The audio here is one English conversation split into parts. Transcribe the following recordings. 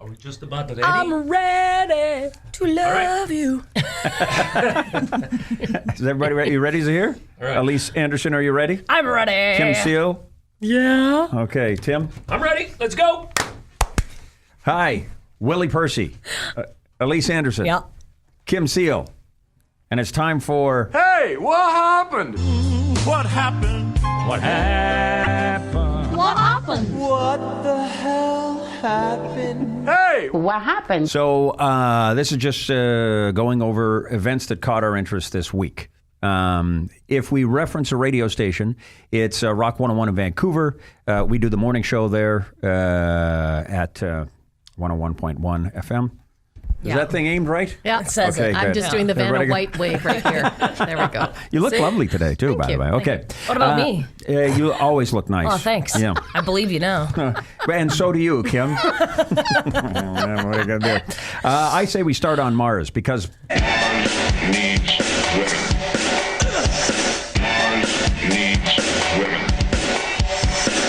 Are we just about ready? I'm ready to love you. Is everybody ready? You ready to hear? All right. Elise Anderson, are you ready? I'm ready. Kim Seal? Yeah. Okay, Tim? I'm ready. Let's go. Hi, Willie Percy. Elise Anderson. Yeah. Kim Seal. And it's time for... Hey, what happened? What happened? What happened? What happened? What the hell happened? Hey! What happened? So this is just going over events that caught our interest this week. If we reference a radio station, it's Rock 101 in Vancouver. We do the morning show there at 101.1 FM. Is Yeah. that thing aimed right? Yeah, it says Okay, it. good. I'm just doing the Vanna Everybody White wave right here. There we go. You look See? lovely today, too, by the you. way. Thank Okay. you. What about me? You always look nice. Oh, thanks. Yeah. I believe you now. And so do you, Kim. What are you going to do? I say we start on Mars because...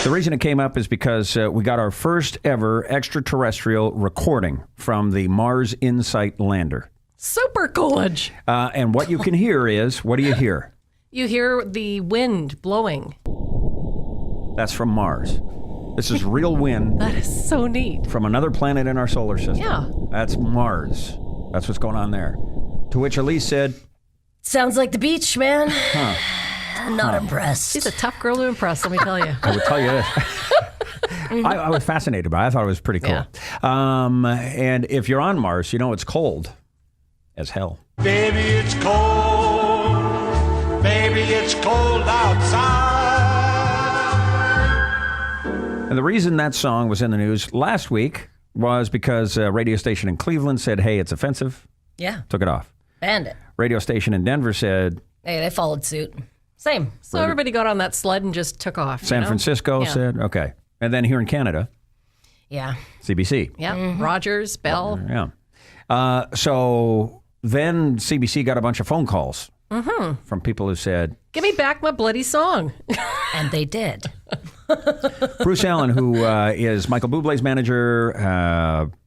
The reason it came up is because we got our first ever extraterrestrial recording from the Mars Insight lander. Super coolage. And what you can hear is, what do you hear? You hear the wind blowing. That's from Mars. This is real wind That is so neat. from another planet in our solar system. Yeah. That's Mars. That's what's going on there. To which Elise said, Sounds like the beach, man. I'm not impressed. She's a tough girl to impress, let me tell you. I would tell you this. I was fascinated by it. I thought it was pretty cool. Yeah. And if you're on Mars, you know it's cold as hell. Baby, it's cold. Baby, it's cold outside. And the reason that song was in the news last week was because a radio station in Cleveland said, hey, it's offensive. Yeah. Took it off. Banned it. Radio station in Denver said, Hey, they followed suit. Same. So everybody got on that sled and just took off. San you know? Francisco Yeah. said, okay. And then here in Canada, Yeah. CBC. Yeah, Rogers, Bell. Yeah. So then CBC got a bunch of phone calls from people who said, Give me back my bloody song. And they did. Bruce Allen, who is Michael Bublé's manager,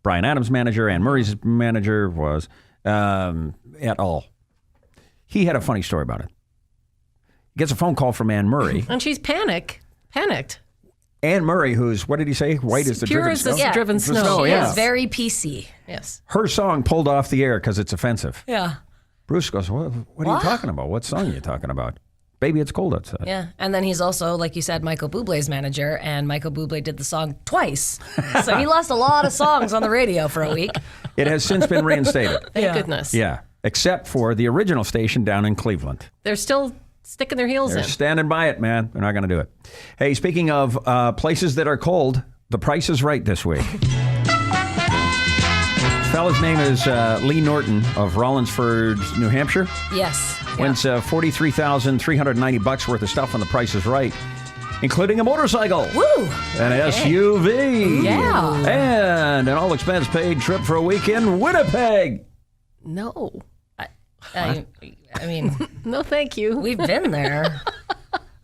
Bryan Adams' manager, Anne Murray's manager, was et al. He had a funny story about it. He gets a phone call from Anne Murray. And she's panicked. Anne Murray, who's, what did he say? White as the Pure driven as snow? the driven snow. She Yeah. is Very PC. Yes. Her song pulled off the air because it's offensive. Yeah. Bruce goes, what are you talking about? What song are you talking about? Baby, it's cold outside. Yeah. And then he's also, like you said, Michael Bublé's manager, and Michael Bublé did the song twice. So he lost a lot of songs on the radio for a week. It has since been reinstated. Thank goodness. Yeah, except for the original station down in Cleveland. They're still sticking their heels They're in. standing by it, man. They're not going to do it. Hey, speaking of places that are cold, the Price is Right this week. This fella's name is Lee Norton of Rollinsford, New Hampshire. Yes. Wins $43,390 worth of stuff on the Price is Right, including a motorcycle. Woo! An SUV. Yeah. And an all-expense paid trip for a week in Winnipeg. No. I mean, No, thank you. we've been there.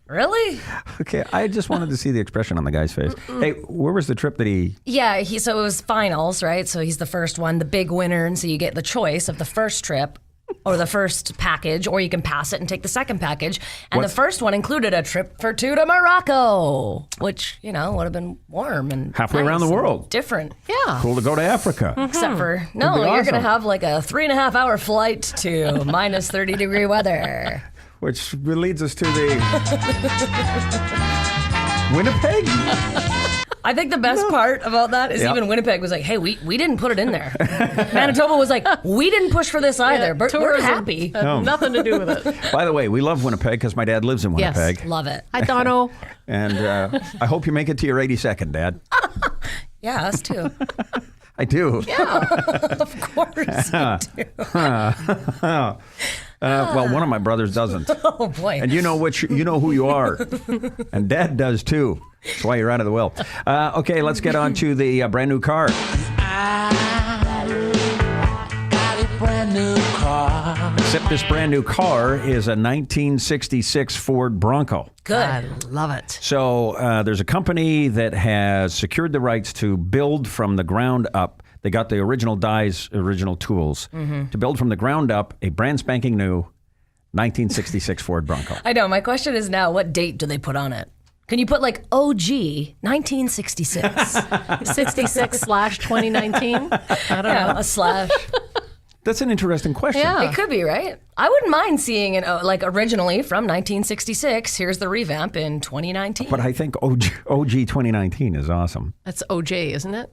Really? Okay, I just wanted to see the expression on the guy's face. Hey, where was the trip that he... Yeah, so it was finals, right? So he's the first one, the big winner, and so you get the choice of the first trip or the first package, or you can pass it and take the second package. And the first one included a trip for two to Morocco, which, would have been warm and Halfway around nice the and world. different. Yeah. Cool to go to Africa. Except for, no, be you're going to awesome. have like a 3.5-hour flight to minus 30-degree weather. Which leads us to the... Winnipeg? I think the best part about that is Yep. even Winnipeg was like, hey, we didn't put it in there. Manitoba was like, we didn't push for this either, but we're tourism happy. had nothing to do with it. By the way, we love Winnipeg because my dad lives in Yes. Winnipeg. Love it. Hi, Dono. And I hope you make it to your 82nd, Dad. Yeah, us too. I do. Of course you do. Well, one of my brothers doesn't. Oh, boy. And you know who you are. And Dad does too. That's why you're out of the will. Okay, let's get on to the brand new car. I got a brand new car. Except this brand new car is a 1966 Ford Bronco. Good. I love it. So there's a company that has secured the rights to build from the ground up. They got the original dies, original tools to build from the ground up a brand spanking new 1966 Ford Bronco. I know. My question is now, what date do they put on it? Can you put like OG 1966? 66/2019. I don't know. A slash. That's an interesting question. Yeah. It could be, right? I wouldn't mind seeing it like originally from 1966. Here's the revamp in 2019. But I think OG 2019 is awesome. That's OJ, isn't it?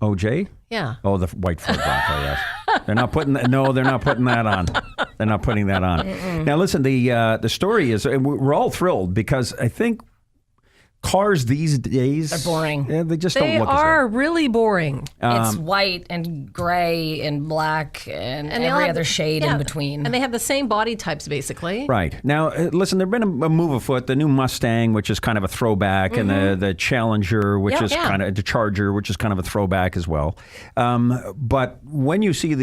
OJ? Yeah. Oh, the white Ford Bronco, yes. They're not putting that. No, they're not putting that on. They're not putting that on. Now, listen. The story is, and we're all thrilled because I think cars these days They're boring. They just They don't look are really boring. It's white and gray and black and they all every have other shade yeah, in between. And they have the same body types, basically. Right. Now, listen, there's been a move afoot. The new Mustang, which is kind of a throwback, and the Challenger, which is kind of the Charger, which is kind of a throwback as well. But when you see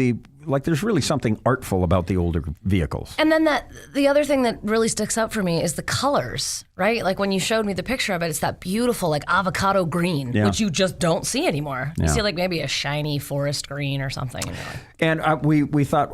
there's really something artful about the older vehicles. And then the other thing that really sticks out for me is the colors, right? Like when you showed me the picture of it, it's that beautiful like avocado green, which you just don't see anymore. You see like maybe a shiny forest green or something. And you're like, And we thought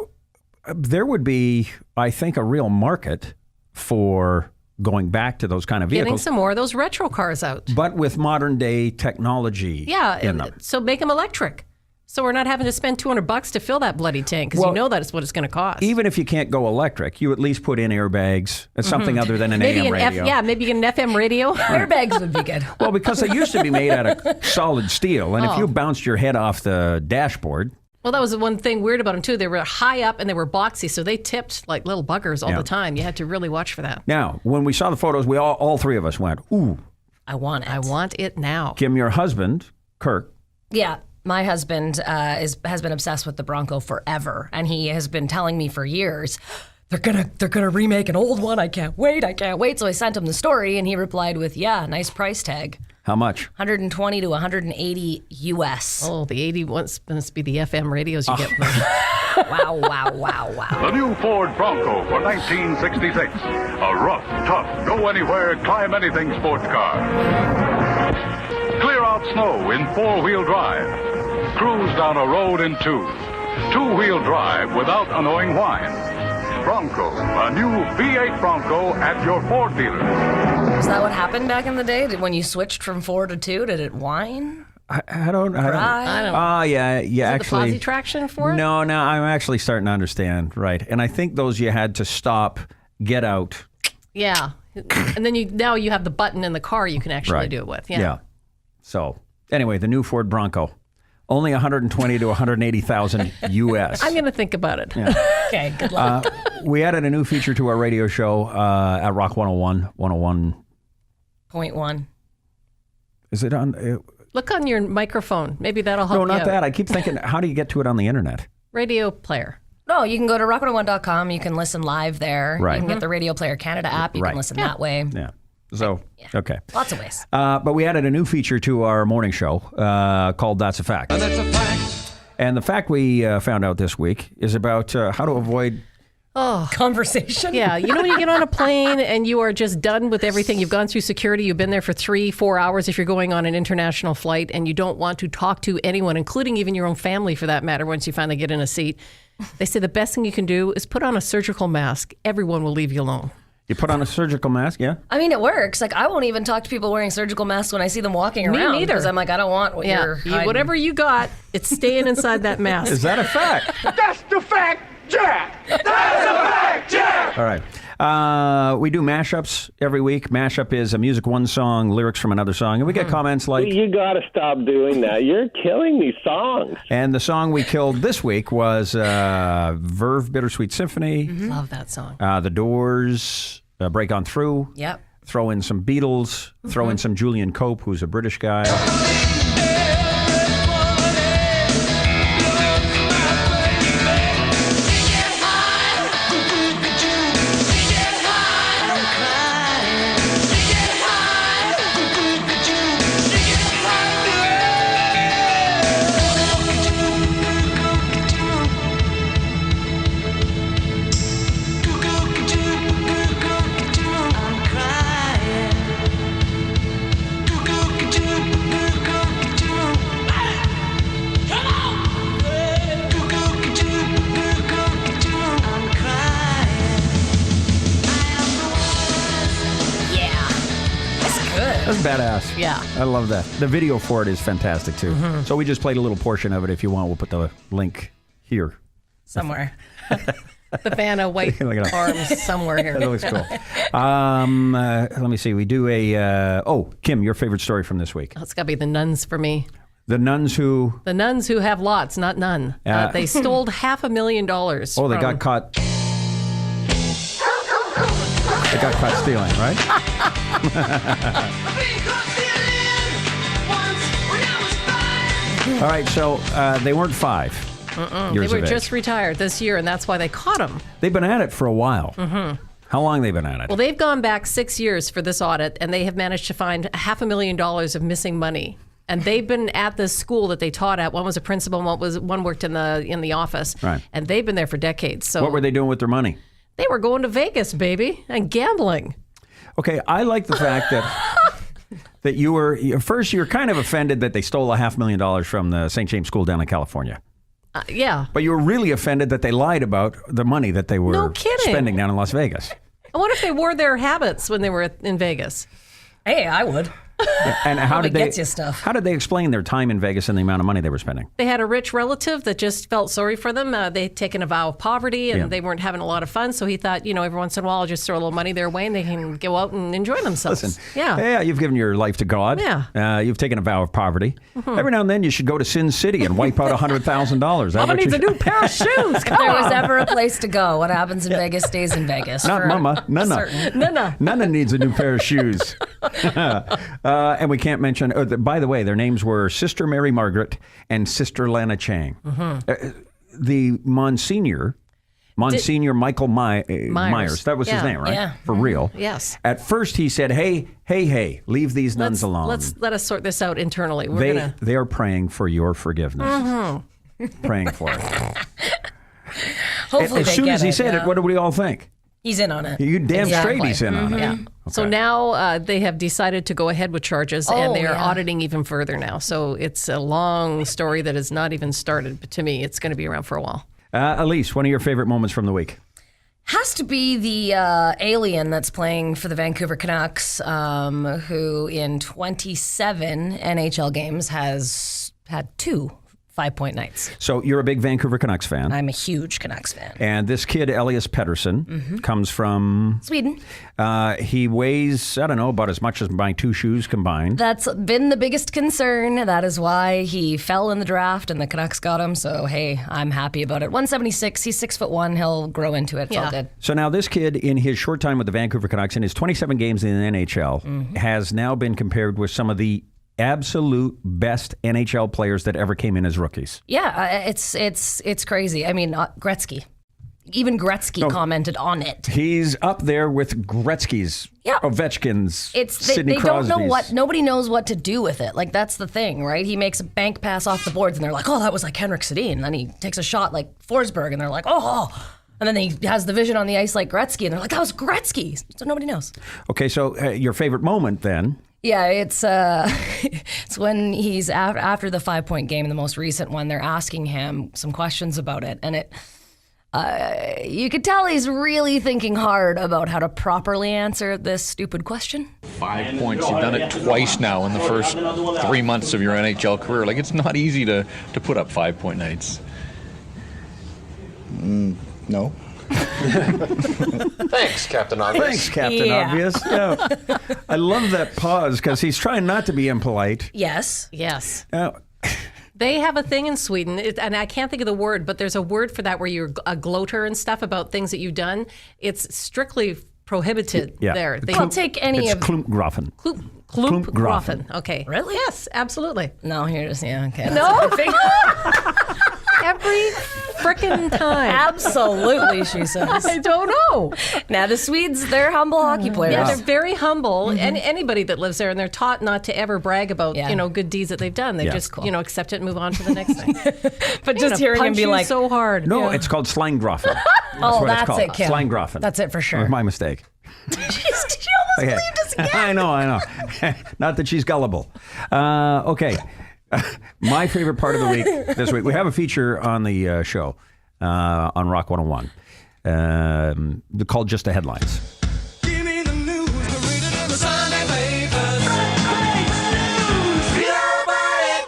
there would be, I think, a real market for going back to those kind of Getting vehicles, some more of those retro cars out. but with modern day technology in them. So make them electric. So we're not having to spend $200 to fill that bloody tank because Well, you know that's what it's going to cost. Even if you can't go electric, you at least put in airbags. It's something other than an maybe AM radio. maybe you get an FM radio. airbags would be good. Well, because they used to be made out of solid steel, and if you bounced your head off the dashboard, Well, that was the one thing weird about them too. They were high up and they were boxy, so they tipped like little buggers all the time. You had to really watch for that. now when we saw the photos, we all three of us went, "Ooh, I want it. I want it now. Kim, your husband, Kirk." Yeah. My husband has been obsessed with the Bronco forever, and he has been telling me for years, they're gonna remake an old one. I can't wait. So I sent him the story, and he replied with, "Yeah, nice price tag, How much? 120 to 180 US." Oh, the 80 must be the FM radios you get. Wow. The new Ford Bronco for 1966. A rough, tough, go anywhere, climb anything sports car. Clear out snow in four-wheel drive. Cruise down a road in two. Two-wheel drive without annoying whine. Bronco, a new V8 Bronco at your Ford dealer. Is that what happened back in the day? When you switched from 4 to 2, did it whine? I don't. Cry? I don't know. Oh, yeah, Is it actually. the posi traction for it? No, I'm actually starting to understand. Right, and I think those you had to stop, get out. Yeah. And then now you have the button in the car you can actually Right. do it with. Yeah. So anyway, the new Ford Bronco, only 120 to 180,000 US. I'm going to think about it. Okay, good luck. We added a new feature to our radio show at Rock 101. Point one. Is it on? Look on your microphone. Maybe that'll help No, you not out. that. I keep thinking, how do you get to it on the internet? Radio player. No, you can go to rock101.com. You can listen live there. Right. You can get the Radio Player Canada app. You Right. can listen that way. Yeah. So, okay. Lots of ways. But we added a new feature to our morning show called That's a Fact. That's a fact. And the fact we found out this week is about how to avoid. Conversation. Yeah, you know when you get on a plane and you are just done with everything, you've gone through security, you've been there for 3-4 hours if you're going on an international flight, and you don't want to talk to anyone, including even your own family for that matter, once you finally get in a seat. They say the best thing you can do is put on a surgical mask. Everyone will leave you alone. You put on a surgical mask, yeah? I mean, it works. Like, I won't even talk to people wearing surgical masks when I see them walking Me around. neither. Because I'm like, I don't want what you're hiding. Whatever you got, it's staying inside that mask. Is that a fact? That's the fact, Jack! That's a fact, Jack! All right. We do mashups every week. Mashup is a music one song, lyrics from another song. And we get comments like, You got to stop doing that. You're killing these songs. and the song we killed this week was Verve Bittersweet Symphony, Love that song. The Doors, Break On Through. Yep. Throw in some Beatles, throw in some Julian Cope, who's a British guy. badass. Yeah. I love that. The video for it is fantastic, too. So we just played a little portion of it. If you want, we'll put the link here. Somewhere. The Vanna white Look it up. arms somewhere here. That looks cool. Let me see. We do a... Kim, your favorite story from this week. It's got to be the nuns for me. The nuns who... The nuns who have lots, not none. They stole $500,000. Oh, they got caught... They got caught stealing, right? All right, so they weren't 5 They years were of age. just retired this year, and that's why they caught them. They've been at it for a while. How long they been at it? Well, they've gone back 6 years for this audit, and they have managed to find $500,000 of missing money. And they've been at this school that they taught at. One was a principal, and one worked in the office. Right. And they've been there for decades. So What were they doing with their money? They were going to Vegas, baby, and gambling. Okay, I like the fact that you were kind of offended that they stole $500,000 from the St. James School down in California. Yeah. But you were really offended that they lied about the money that they were No kidding. spending down in Las Vegas. I wonder if they wore their habits when they were in Vegas. Hey, I would. And how Probably did they gets you stuff. How did they explain their time in Vegas and the amount of money they were spending? They had a rich relative that just felt sorry for them. They'd taken a vow of poverty, and Yeah. they weren't having a lot of fun. So he thought, every once in a while, I'll just throw a little money their way, and they can go out and enjoy themselves. Listen, Yeah. you've given your life to God. Yeah. You've taken a vow of poverty. Every now and then you should go to Sin City and wipe out $100,000. Mama needs a new pair of shoes. If there was ever a place to go, what happens in Vegas stays in Vegas. Not for Mama, Nana. certain. No. Nana needs a new pair of shoes. And we can't mention, by the way, their names were Sister Mary Margaret and Sister Lana Chang. The Monsignor Michael Myers, that was his Yeah. name, right? Yeah. For real. Yes. At first he said, hey, leave these nuns alone. Let us sort this out internally. We're gonna. They are praying for your forgiveness. Praying for it. Hopefully As they soon get as he it, said yeah. it, what do we all think? He's in on it. You damn straight Exactly. he's in on it. Yeah. So Okay. now they have decided to go ahead with charges, and they are yeah. auditing even further now. So it's a long story that has not even started. But to me, it's going to be around for a while. Elise, one of your favorite moments from the week? Has to be the alien that's playing for the Vancouver Canucks, who in 27 NHL games has had 2 5-point nights. So you're a big Vancouver Canucks fan. I'm a huge Canucks fan. And this kid, Elias Pettersson, comes from... Sweden. He weighs, I don't know, about as much as my 2 shoes combined. That's been the biggest concern. That is why he fell in the draft and the Canucks got him. So, hey, I'm happy about it. 176, he's 6'1". He'll grow into it. It's all good. So now this kid, in his short time with the Vancouver Canucks, in his 27 games in the NHL, has now been compared with some of the absolute best NHL players that ever came in as rookies. Yeah, it's crazy. I mean, Gretzky. Even Gretzky commented on it. He's up there with Gretzky's, Yeah. Ovechkin's, They Sidney don't Crosby's. know nobody knows what to do with it. Like, that's the thing, right? He makes a bank pass off the boards and they're like, oh, that was like Henrik Sedin. And then he takes a shot like Forsberg and they're like, oh. And then he has the vision on the ice like Gretzky and they're like, that was Gretzky. So nobody knows. Okay, so your favorite moment then? Yeah, it's it's when he's after the 5-point game, the most recent one. They're asking him some questions about it, and you could tell he's really thinking hard about how to properly answer this stupid question. 5 points. You've done it twice now in the first 3 months of your NHL career. Like, it's not easy to put up 5-point nights. No. Thanks, Captain Obvious. Thanks, Captain Yeah. Obvious. Yeah. I love that pause because he's trying not to be impolite. Yes. Yes. Uh, They have a thing in Sweden, and I can't think of the word, but there's a word for that where you're a gloater and stuff about things that you've done. It's strictly prohibited yeah. there. They I'll take any it's of... Klumpgrafen. Klumpgrafen. Okay. Really? Yes, absolutely. No, here's... Yeah, okay. No. Every frickin' time. Absolutely, she says. I don't know. Now, the Swedes, they're humble hockey players. Yeah, they're very humble, and anybody that lives there, and they're taught not to ever brag about Yeah. good deeds that they've done. They Yeah. just accept it and move on to the next thing. But just hearing him be like... so hard. No, it's called Slanggrafen. Oh, what it's that's called. it, Kim. Slanggrafen. That's it for sure. My mistake. She almost Okay. believed us again. I know. Not that she's gullible. Okay. My favorite part of the week this week, we have a feature on the show on Rock 101 called Just the Headlines. Give me the news, read it in the Sunday papers.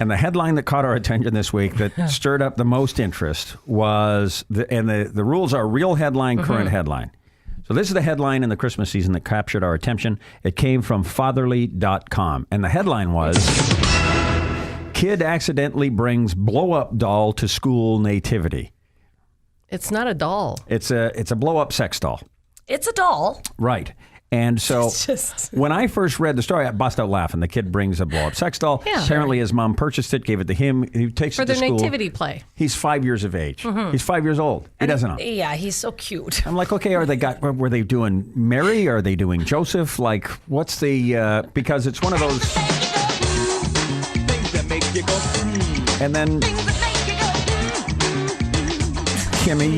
And the headline that caught our attention this week that stirred up the most interest was, the rules are real headline, current headline. So this is the headline in the Christmas season that captured our attention. It came from fatherly.com. And the headline was, Kid accidentally brings blow-up doll to school nativity. It's not a doll. It's a blow-up sex doll. It's a doll. Right. And so Just- when I first read the story, I bust out laughing. The kid brings a blow-up sex doll. Yeah. Apparently his mom purchased it, gave it to him. He takes For it to their school. nativity play. He's 5 years of age. He's 5 years old. He doesn't know. Yeah, he's so cute. I'm like, okay, were they doing Mary? Are they doing Joseph? Like, what's the, because it's one of those. Things that make you go, And then, Kimmy,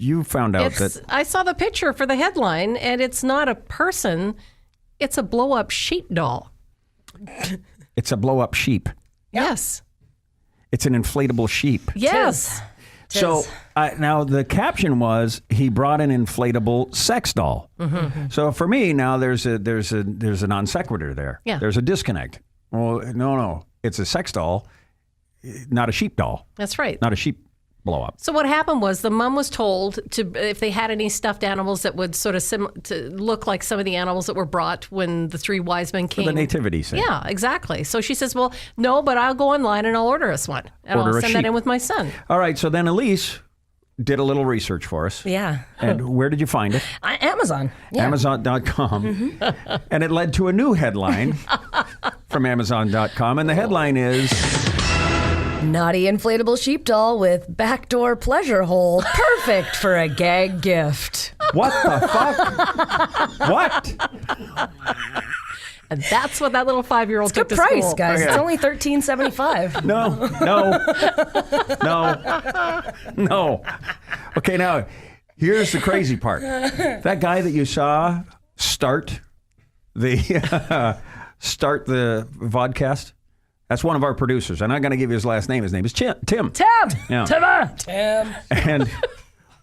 you found out that. I saw the picture for the headline, and it's not a person. It's a blow-up sheep doll. It's a blow-up sheep. Yes. It's an inflatable sheep. Yes. So now the caption was, he brought an inflatable sex doll. So for me now there's a non sequitur there. Yeah. There's a disconnect. Well, no, it's a sex doll, not a sheep doll, That's right. not a sheep blow up. So what happened was the mom was told to, if they had any stuffed animals that would sort of to look like some of the animals that were brought when the three wise men came. The nativity scene. Yeah, exactly. So she says, well, no, but I'll go online and I'll order us one. And Order I'll a send that sheep. in with my son. All right. So then Elise did a little research for us. Yeah. And where did you find it? Amazon. Yeah. Amazon.com. And it led to a new headline from Amazon.com. And the headline is, Naughty inflatable sheep doll with backdoor pleasure hole. Perfect for a gag gift. what the fuck? What? And that's what that little 5-year-old took Good to price, school. guys. Okay. It's only $13.75. No. Okay, now, here's the crazy part. That guy that you saw start the vodcast, that's one of our producers. I'm not going to give you his last name. His name is Tim. Tim! Yeah. Tim! And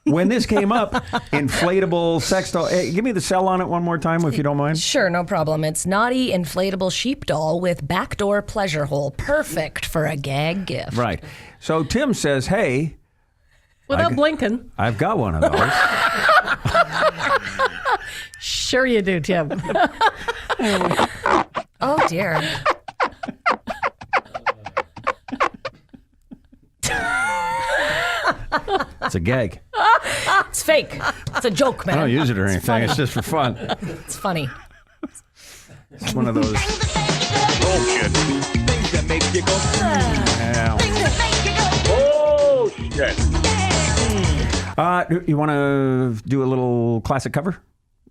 when this came up, inflatable sex doll. Hey, give me the cell on it one more time, if you don't mind. Sure, no problem. It's naughty inflatable sheep doll with backdoor pleasure hole. Perfect for a gag gift. Right. So Tim says, hey, Without blinking. I've got one of those. Sure you do, Tim. Oh, dear. It's a gag. It's fake. It's a joke, man. I don't use it or anything. It's just for fun. It's funny. It's one of those. Bullshit. things that make you go, Yeah. Oh, shit. You want to do a little classic cover?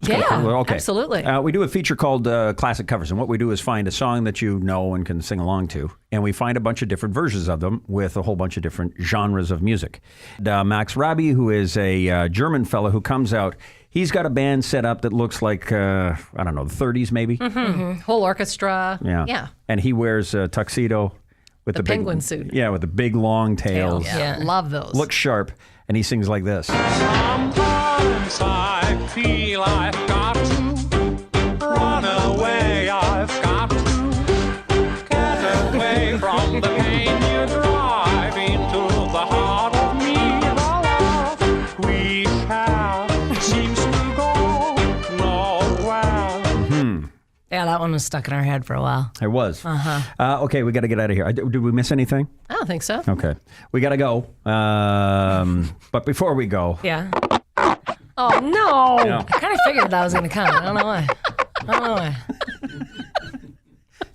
Yeah, Okay. absolutely. We do a feature called Classic Covers, and what we do is find a song that you know and can sing along to, and we find a bunch of different versions of them with a whole bunch of different genres of music. Max Rabi, who is a German fellow who comes out, he's got a band set up that looks like, I don't know, the 30s maybe? Whole orchestra. Yeah. Yeah. And he wears a tuxedo with The big, penguin suit. Yeah, with the big long tails. Yeah. Yeah. Love those. Looks sharp, and he sings like this. sometimes I feel I've got to run away, I've got to get away from the pain you drive into the heart of me. The love we share seems to go nowhere. Yeah, that one was stuck in our head for a while. It was. Okay, we got to get out of here. Did we miss anything? I don't think so. Okay. We got to go. But before we go, Yeah. Oh, no. Yeah. I kind of figured that was going to come. I don't know why.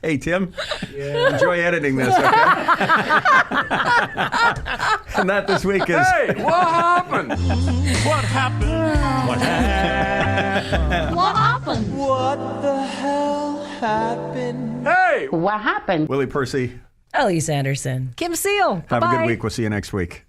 Hey, Tim, enjoy editing this, okay? And that this week is... Hey, what happened? What happened? What happened? What the hell happened? Hey, What happened? Willie Percy, Elise Anderson. Kim Seal. have a Bye-bye. good week. We'll see you next week.